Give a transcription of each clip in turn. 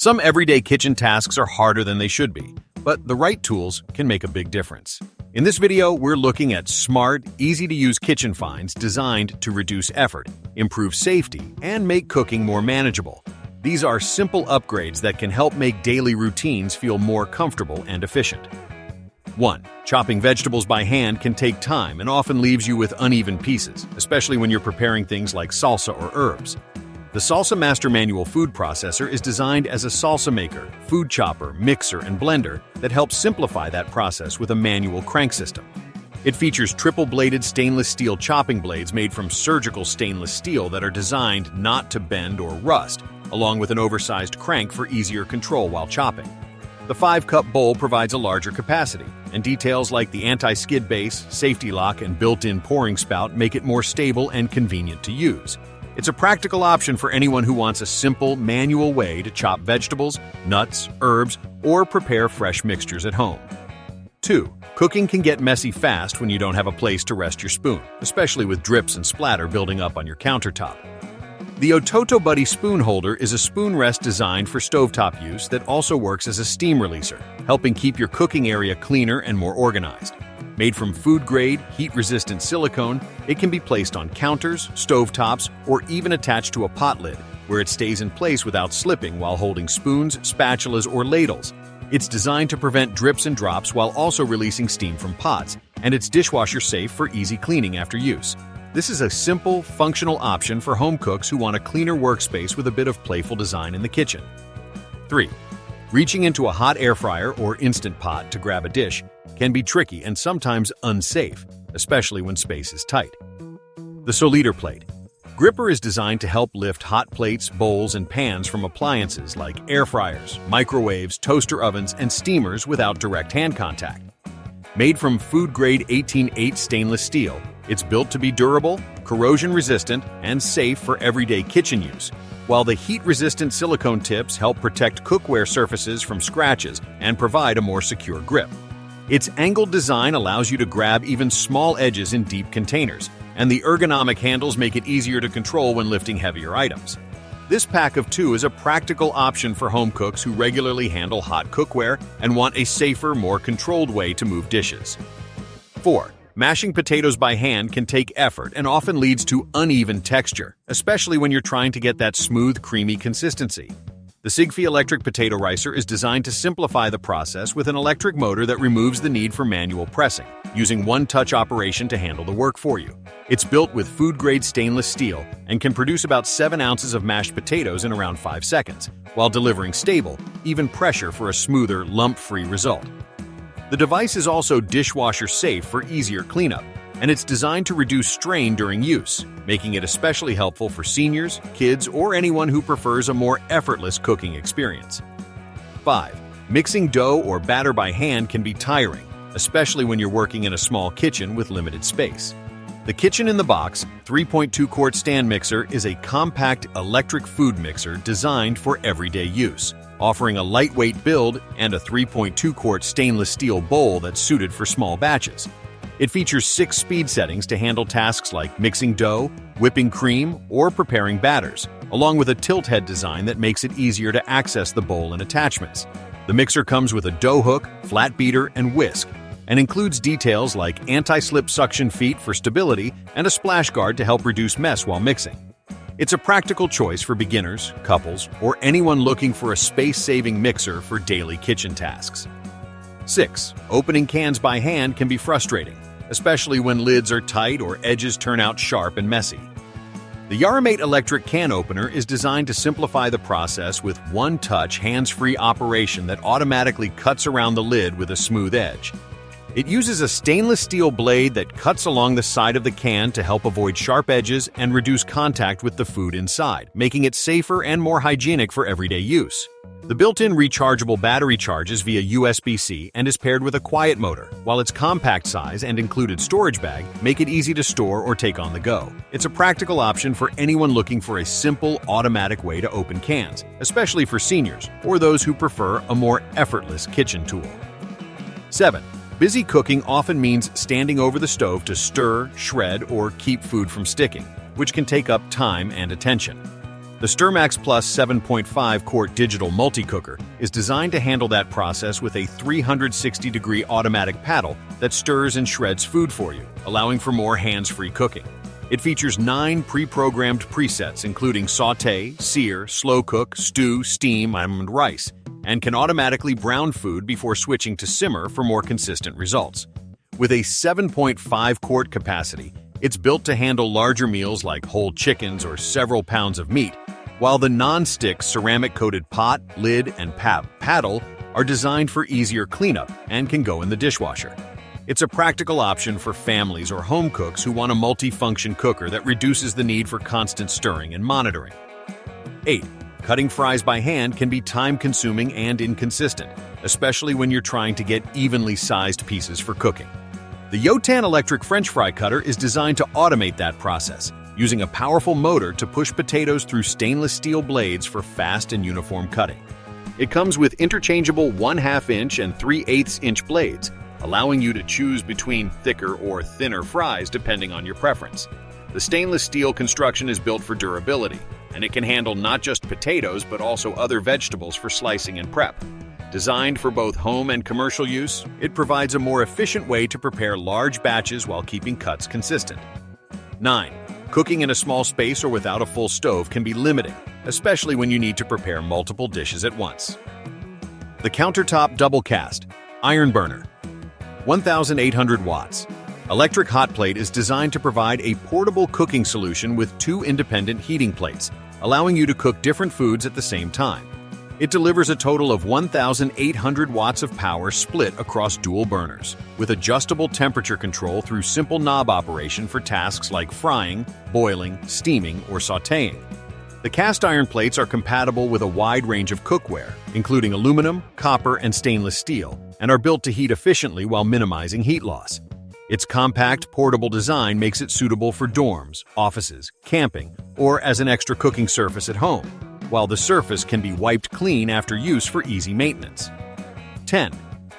Some everyday kitchen tasks are harder than they should be, but the right tools can make a big difference. In this video, we're looking at smart, easy-to-use kitchen finds designed to reduce effort, improve safety, and make cooking more manageable. These are simple upgrades that can help make daily routines feel more comfortable and efficient. 1. Chopping vegetables by hand can take time and often leaves you with uneven pieces, especially when you're preparing things like salsa or herbs. The Salsa Master Manual food processor is designed as a salsa maker, food chopper, mixer, and blender that helps simplify that process with a manual crank system. It features triple-bladed stainless steel chopping blades made from surgical stainless steel that are designed not to bend or rust, along with an oversized crank for easier control while chopping. The 5-cup bowl provides a larger capacity, and details like the anti-skid base, safety lock, and built-in pouring spout make it more stable and convenient to use. It's a practical option for anyone who wants a simple, manual way to chop vegetables, nuts, herbs, or prepare fresh mixtures at home. 2. Cooking can get messy fast when you don't have a place to rest your spoon, especially with drips and splatter building up on your countertop. The Ototo Buddy spoon holder is a spoon rest designed for stovetop use that also works as a steam releaser, helping keep your cooking area cleaner and more organized. Made from food-grade, heat-resistant silicone, it can be placed on counters, stovetops, or even attached to a pot lid, where it stays in place without slipping while holding spoons, spatulas, or ladles. It's designed to prevent drips and drops while also releasing steam from pots, and it's dishwasher safe for easy cleaning after use. This is a simple, functional option for home cooks who want a cleaner workspace with a bit of playful design in the kitchen. 3. Reaching into a hot air fryer or Instant Pot to grab a dish can be tricky and sometimes unsafe, especially when space is tight. The Soliter Plate. Gripper is designed to help lift hot plates, bowls, and pans from appliances like air fryers, microwaves, toaster ovens, and steamers without direct hand contact. Made from food-grade 18-8 stainless steel, it's built to be durable, corrosion-resistant, and safe for everyday kitchen use, while the heat-resistant silicone tips help protect cookware surfaces from scratches and provide a more secure grip. Its angled design allows you to grab even small edges in deep containers, and the ergonomic handles make it easier to control when lifting heavier items. This pack of 2 is a practical option for home cooks who regularly handle hot cookware and want a safer, more controlled way to move dishes. 4. Mashing potatoes by hand can take effort and often leads to uneven texture, especially when you're trying to get that smooth, creamy consistency. The Sigfi electric potato ricer is designed to simplify the process with an electric motor that removes the need for manual pressing, using one-touch operation to handle the work for you. It's built with food-grade stainless steel and can produce about 7 ounces of mashed potatoes in around 5 seconds, while delivering stable, even pressure for a smoother, lump-free result. The device is also dishwasher safe for easier cleanup, and it's designed to reduce strain during use, making it especially helpful for seniors, kids, or anyone who prefers a more effortless cooking experience. 5. Mixing dough or batter by hand can be tiring, especially when you're working in a small kitchen with limited space. The Kitchen in the Box 3.2-quart stand mixer is a compact electric food mixer designed for everyday use, offering a lightweight build and a 3.2-quart stainless steel bowl that's suited for small batches. It features 6 speed settings to handle tasks like mixing dough, whipping cream, or preparing batters, along with a tilt head design that makes it easier to access the bowl and attachments. The mixer comes with a dough hook, flat beater, and whisk, and includes details like anti-slip suction feet for stability and a splash guard to help reduce mess while mixing. It's a practical choice for beginners, couples, or anyone looking for a space-saving mixer for daily kitchen tasks. 6. Opening cans by hand can be frustrating, especially when lids are tight or edges turn out sharp and messy. The Yaramate electric can opener is designed to simplify the process with one-touch, hands-free operation that automatically cuts around the lid with a smooth edge. It uses a stainless steel blade that cuts along the side of the can to help avoid sharp edges and reduce contact with the food inside, making it safer and more hygienic for everyday use. The built-in rechargeable battery charges via USB-C and is paired with a quiet motor, while its compact size and included storage bag make it easy to store or take on the go. It's a practical option for anyone looking for a simple, automatic way to open cans, especially for seniors or those who prefer a more effortless kitchen tool. 7. Busy cooking often means standing over the stove to stir, shred, or keep food from sticking, which can take up time and attention. The StirMax Plus 7.5 quart digital multi-cooker is designed to handle that process with a 360-degree automatic paddle that stirs and shreds food for you, allowing for more hands-free cooking. It features 9 pre-programmed presets including sauté, sear, slow cook, stew, steam, and rice, and can automatically brown food before switching to simmer for more consistent results. With a 7.5 quart capacity, it's built to handle larger meals like whole chickens or several pounds of meat, while the non-stick ceramic-coated pot, lid, and paddle are designed for easier cleanup and can go in the dishwasher. It's a practical option for families or home cooks who want a multi-function cooker that reduces the need for constant stirring and monitoring. 8. Cutting fries by hand can be time-consuming and inconsistent, especially when you're trying to get evenly sized pieces for cooking. The Yotan electric French fry cutter is designed to automate that process, using a powerful motor to push potatoes through stainless steel blades for fast and uniform cutting. It comes with interchangeable 1/2 inch and 3/8 inch blades, allowing you to choose between thicker or thinner fries depending on your preference. The stainless steel construction is built for durability, and it can handle not just potatoes but also other vegetables for slicing and prep. Designed for both home and commercial use, it provides a more efficient way to prepare large batches while keeping cuts consistent. 9. Cooking in a small space or without a full stove can be limiting, especially when you need to prepare multiple dishes at once. The Countertop Double Cast Iron Burner, 1,800 watts. Electric hot plate is designed to provide a portable cooking solution with 2 independent heating plates, allowing you to cook different foods at the same time. It delivers a total of 1,800 watts of power split across dual burners, with adjustable temperature control through simple knob operation for tasks like frying, boiling, steaming, or sautéing. The cast iron plates are compatible with a wide range of cookware, including aluminum, copper, and stainless steel, and are built to heat efficiently while minimizing heat loss. Its compact, portable design makes it suitable for dorms, offices, camping, or as an extra cooking surface at home, while the surface can be wiped clean after use for easy maintenance. 10.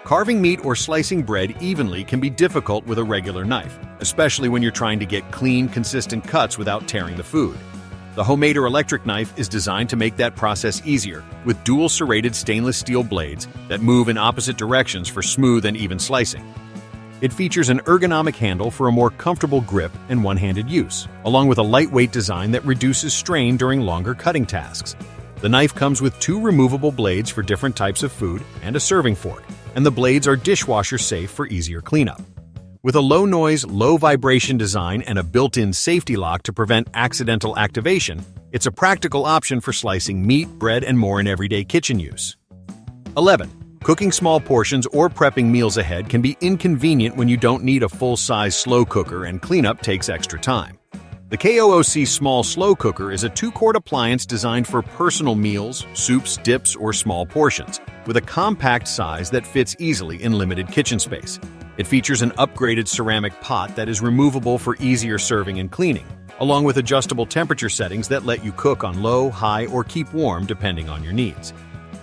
Carving meat or slicing bread evenly can be difficult with a regular knife, especially when you're trying to get clean, consistent cuts without tearing the food. The Homemader electric knife is designed to make that process easier, with dual serrated stainless steel blades that move in opposite directions for smooth and even slicing. It features an ergonomic handle for a more comfortable grip and one-handed use, along with a lightweight design that reduces strain during longer cutting tasks. The knife comes with 2 removable blades for different types of food and a serving fork, and the blades are dishwasher safe for easier cleanup. With a low-noise, low-vibration design and a built-in safety lock to prevent accidental activation, it's a practical option for slicing meat, bread, and more in everyday kitchen use. 11. Cooking small portions or prepping meals ahead can be inconvenient when you don't need a full-size slow cooker and cleanup takes extra time. The KOOC Small Slow Cooker is a 2-quart appliance designed for personal meals, soups, dips, or small portions, with a compact size that fits easily in limited kitchen space. It features an upgraded ceramic pot that is removable for easier serving and cleaning, along with adjustable temperature settings that let you cook on low, high, or keep warm depending on your needs.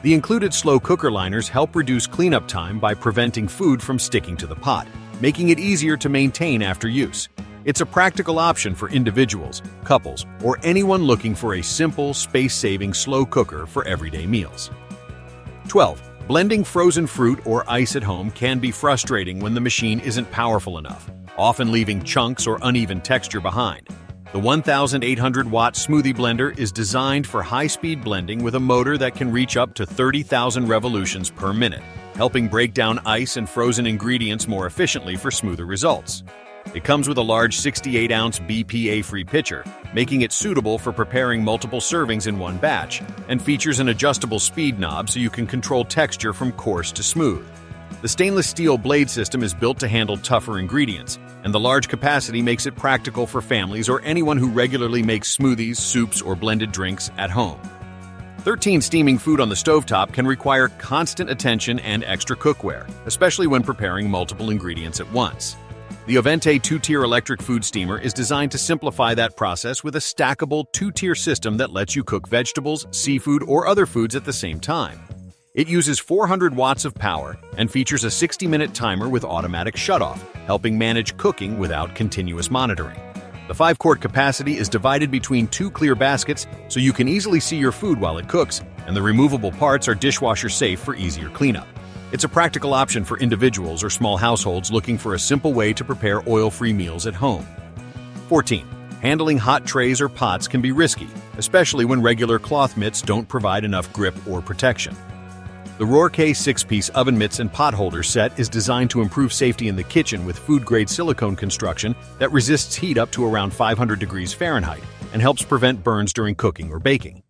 The included slow cooker liners help reduce cleanup time by preventing food from sticking to the pot, making it easier to maintain after use. It's a practical option for individuals, couples, or anyone looking for a simple, space-saving slow cooker for everyday meals. 12. Blending frozen fruit or ice at home can be frustrating when the machine isn't powerful enough, often leaving chunks or uneven texture behind. The 1,800-watt smoothie blender is designed for high-speed blending with a motor that can reach up to 30,000 revolutions per minute, helping break down ice and frozen ingredients more efficiently for smoother results. It comes with a large 68-ounce BPA-free pitcher, making it suitable for preparing multiple servings in one batch, and features an adjustable speed knob so you can control texture from coarse to smooth. The stainless steel blade system is built to handle tougher ingredients, and the large capacity makes it practical for families or anyone who regularly makes smoothies, soups, or blended drinks at home. 13. Steaming food on the stovetop can require constant attention and extra cookware, especially when preparing multiple ingredients at once. The Ovente 2-tier electric food steamer is designed to simplify that process with a stackable 2-tier system that lets you cook vegetables, seafood, or other foods at the same time. It uses 400 watts of power and features a 60-minute timer with automatic shutoff, helping manage cooking without continuous monitoring. The 5-quart capacity is divided between 2 clear baskets so you can easily see your food while it cooks, and the removable parts are dishwasher safe for easier cleanup. It's a practical option for individuals or small households looking for a simple way to prepare oil-free meals at home. 14. Handling hot trays or pots can be risky, especially when regular cloth mitts don't provide enough grip or protection. The Rohrke 6-piece oven mitts and pot holder set is designed to improve safety in the kitchen with food-grade silicone construction that resists heat up to around 500 degrees Fahrenheit and helps prevent burns during cooking or baking.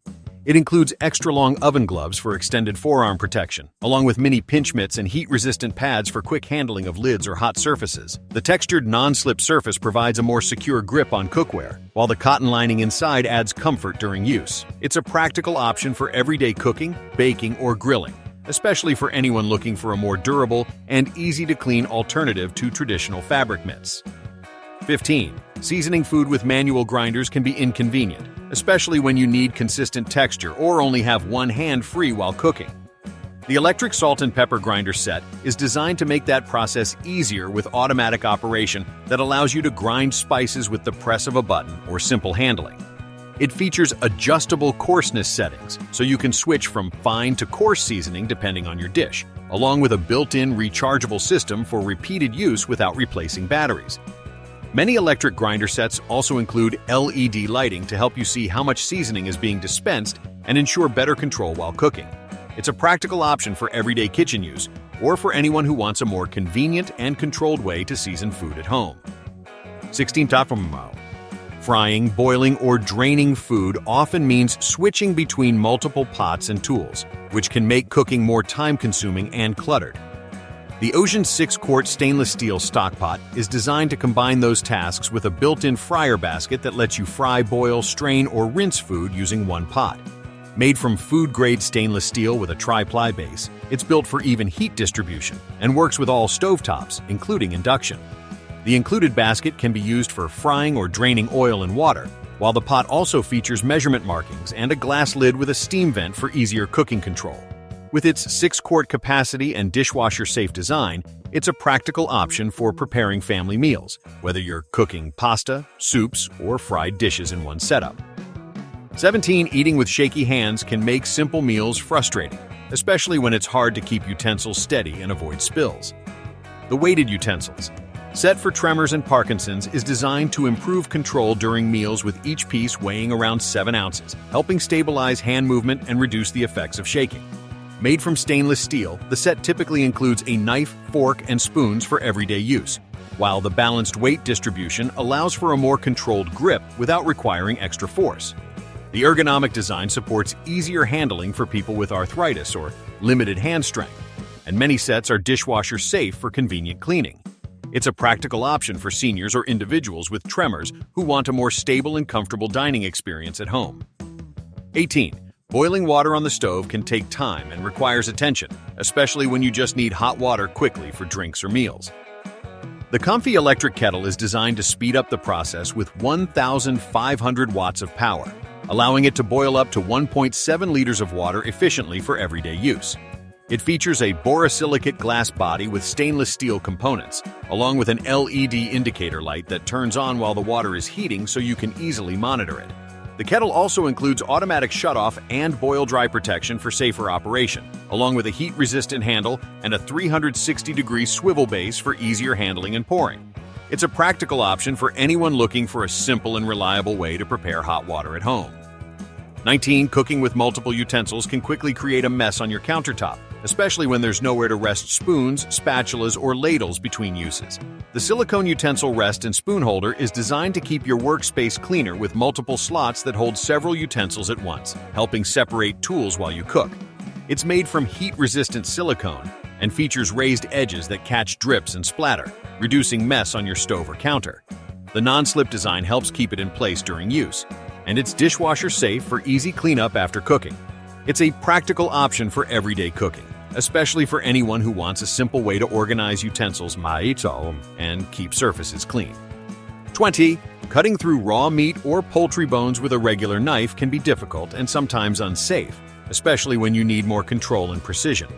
It includes extra-long oven gloves for extended forearm protection, along with mini pinch mitts and heat-resistant pads for quick handling of lids or hot surfaces. The textured non-slip surface provides a more secure grip on cookware, while the cotton lining inside adds comfort during use. It's a practical option for everyday cooking, baking, or grilling, especially for anyone looking for a more durable and easy-to-clean alternative to traditional fabric mitts. 15. Seasoning food with manual grinders can be inconvenient, especially when you need consistent texture or only have one hand free while cooking. The electric salt and pepper grinder set is designed to make that process easier with automatic operation that allows you to grind spices with the press of a button or simple handling. It features adjustable coarseness settings, so you can switch from fine to coarse seasoning depending on your dish, along with a built-in rechargeable system for repeated use without replacing batteries. Many electric grinder sets also include LED lighting to help you see how much seasoning is being dispensed and ensure better control while cooking. It's a practical option for everyday kitchen use, or for anyone who wants a more convenient and controlled way to season food at home. 16. Frying, boiling, or draining food often means switching between multiple pots and tools, which can make cooking more time-consuming and cluttered. The Ocean 6-quart stainless steel stockpot is designed to combine those tasks with a built-in fryer basket that lets you fry, boil, strain, or rinse food using one pot. Made from food-grade stainless steel with a tri-ply base, it's built for even heat distribution and works with all stovetops, including induction. The included basket can be used for frying or draining oil and water, while the pot also features measurement markings and a glass lid with a steam vent for easier cooking control. With its 6-quart capacity and dishwasher-safe design, it's a practical option for preparing family meals, whether you're cooking pasta, soups, or fried dishes in one setup. 17. Eating with shaky hands can make simple meals frustrating, especially when it's hard to keep utensils steady and avoid spills. The weighted utensils, set for tremors and Parkinson's, is designed to improve control during meals with each piece weighing around 7 ounces, helping stabilize hand movement and reduce the effects of shaking. Made from stainless steel, the set typically includes a knife, fork, and spoons for everyday use, while the balanced weight distribution allows for a more controlled grip without requiring extra force. The ergonomic design supports easier handling for people with arthritis or limited hand strength, and many sets are dishwasher safe for convenient cleaning. It's a practical option for seniors or individuals with tremors who want a more stable and comfortable dining experience at home. 18. Boiling water on the stove can take time and requires attention, especially when you just need hot water quickly for drinks or meals. The Comfy electric kettle is designed to speed up the process with 1,500 watts of power, allowing it to boil up to 1.7 liters of water efficiently for everyday use. It features a borosilicate glass body with stainless steel components, along with an LED indicator light that turns on while the water is heating so you can easily monitor it. The kettle also includes automatic shutoff and boil-dry protection for safer operation, along with a heat-resistant handle and a 360-degree swivel base for easier handling and pouring. It's a practical option for anyone looking for a simple and reliable way to prepare hot water at home. 19. Cooking with multiple utensils can quickly create a mess on your countertop, especially when there's nowhere to rest spoons, spatulas, or ladles between uses. The silicone utensil rest and spoon holder is designed to keep your workspace cleaner with multiple slots that hold several utensils at once, helping separate tools while you cook. It's made from heat-resistant silicone and features raised edges that catch drips and splatter, reducing mess on your stove or counter. The non-slip design helps keep it in place during use, and it's dishwasher safe for easy cleanup after cooking. It's a practical option for everyday cooking, especially for anyone who wants a simple way to organize utensils and keep surfaces clean. 20. Cutting through raw meat or poultry bones with a regular knife can be difficult and sometimes unsafe, especially when you need more control and precision.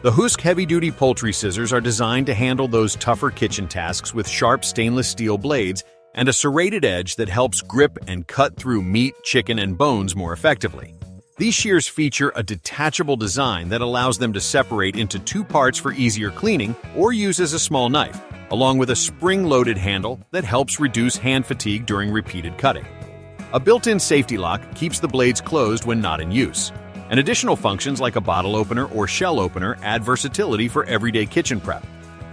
The Husk heavy-duty poultry scissors are designed to handle those tougher kitchen tasks with sharp stainless steel blades and a serrated edge that helps grip and cut through meat, chicken, and bones more effectively. These shears feature a detachable design that allows them to separate into two parts for easier cleaning or use as a small knife, along with a spring-loaded handle that helps reduce hand fatigue during repeated cutting. A built-in safety lock keeps the blades closed when not in use, and additional functions like a bottle opener or shell opener add versatility for everyday kitchen prep.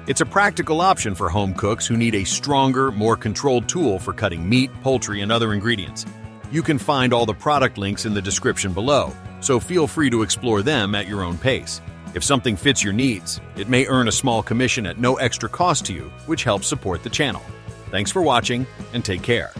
It's a practical option for home cooks who need a stronger, more controlled tool for cutting meat, poultry, and other ingredients. You can find all the product links in the description below, so feel free to explore them at your own pace. If something fits your needs, it may earn a small commission at no extra cost to you, which helps support the channel. Thanks for watching, and take care.